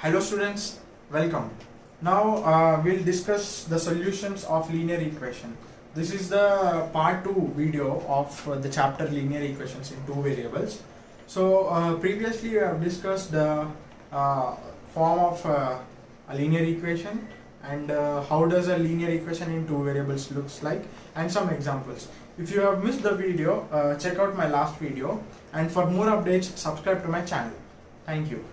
Hello students, welcome. Now we'll discuss the solutions of linear equation. This is the part 2 video of the chapter linear equations in two variables. So previously we have discussed the form of a linear equation and how does a linear equation in two variables looks like, and some examples. If you have missed the video, check out my last video, and for more updates subscribe to my channel. Thank you.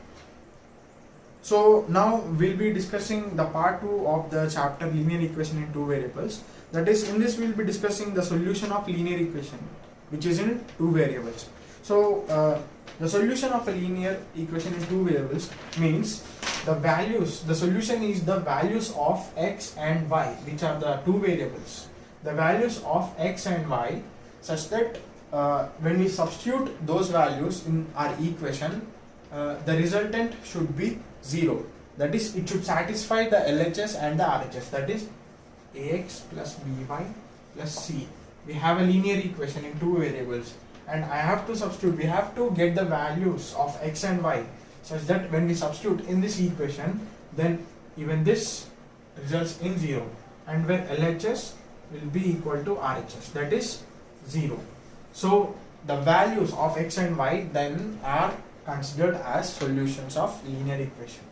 So now we'll be discussing the part 2 of the chapter linear equation in two variables. That is, in this we'll be discussing the solution of linear equation which is in two variables. So the solution of a linear equation in two variables means the solution is the values of x and y, which are the two variables. The values of x and y such that when we substitute those values in our equation, the resultant should be 0. That is, it should satisfy the LHS and the RHS. That is, ax plus by plus c. We have a linear equation in two variables, and I have to substitute. We have to get the values of x and y such that when we substitute in this equation, then even this results in 0, and where LHS will be equal to RHS, that is 0. So the values of x and y then are considered as solutions of linear equation,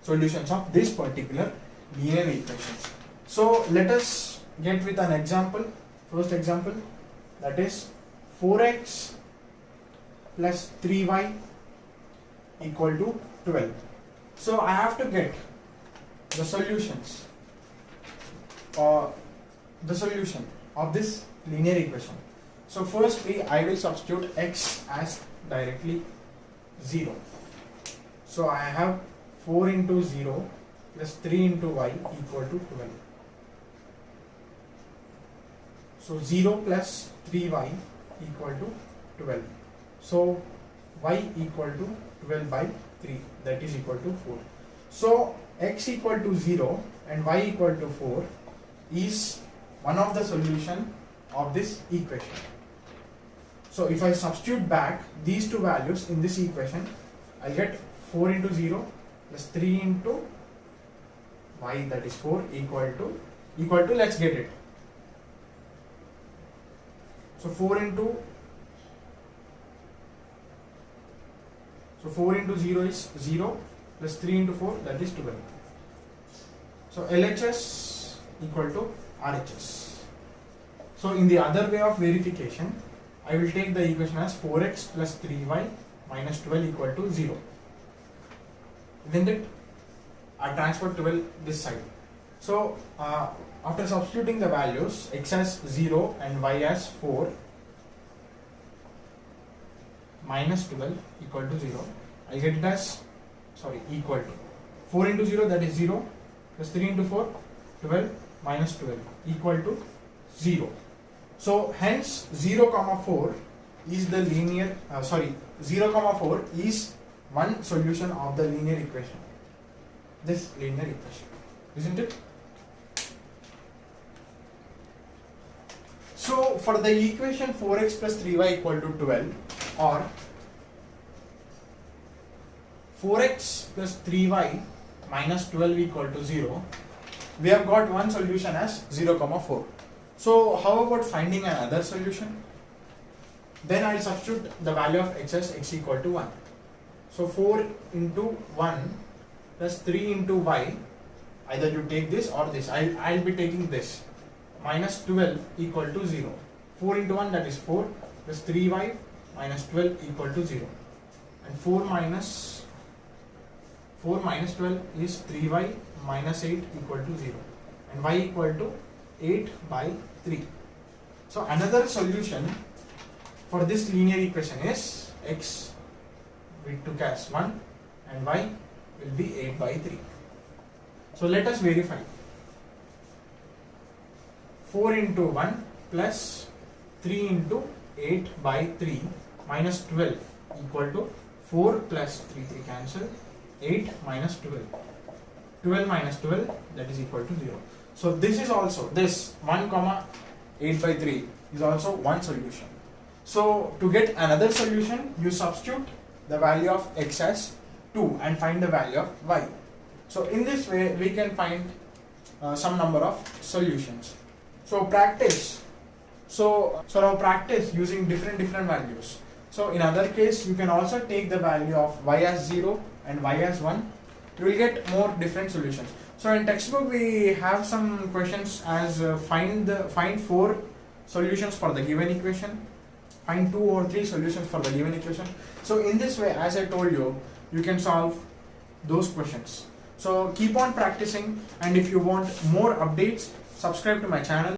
solutions of this particular linear equations. So let us get with an example. First example, that is 4x plus 3y equal to 12. So I have to get the solutions or the solution of this linear equation. So firstly I will substitute x as directly 0. So I have 4 into 0 plus 3 into y equal to 12. So 0 plus 3y equal to 12. So y equal to 12 by 3, that is equal to 4. So x equal to 0 and y equal to 4 is one of the solution of this equation. So if I substitute back these two values in this equation, I get 4 into 0 plus 3 into y, that is 4, equal to, let's get it. So 4 into 0 is 0 plus 3 into 4, that is 12. So LHS equal to RHS. So in the other way of verification, I will take the equation as 4x plus 3y minus 12 equal to 0. Then that I transfer 12 this side. So after substituting the values, x as 0 and y as 4 minus 12 equal to 0, I get it as, equal to 4 into 0, that is 0, plus 3 into 4, 12 minus 12 equal to 0. So hence 0 comma 4 is the linear 0 comma 4 is one solution of the linear equation, this linear equation, isn't it? So for the equation 4x plus 3y equal to 12 or 4x plus 3y minus 12 equal to 0, we have got one solution as 0 comma 4. So how about finding another solution? Then I will substitute the value of x as x equal to 1. So 4 into 1 plus 3 into y, either you take this or this. I will be taking this. Minus 12 equal to 0. 4 into 1, that is 4, plus 3y minus 12 equal to 0. And 4 minus 12 is 3y minus 8 equal to 0. And y equal to 8 by 3. So another solution for this linear equation is x we took as 1 and y will be 8 by 3. So let us verify. 4 into 1 plus 3 into 8 by 3 minus 12 equal to 4 plus 3 cancel, 8 minus 12. 12 minus 12, that is equal to 0. So this is also, this 1 comma 8 by 3 is also one solution. So to get another solution, you substitute the value of x as 2 and find the value of y. So in this way we can find some number of solutions. So practice. So now practice using different values. So in other case you can also take the value of y as 0 and y as 1. You will get more different solutions. So in textbook we have some questions as find 4 solutions for the given equation, find 2 or 3 solutions for the given equation. So in this way, as I told you, you can solve those questions. So keep on practicing, and if you want more updates, subscribe to my channel.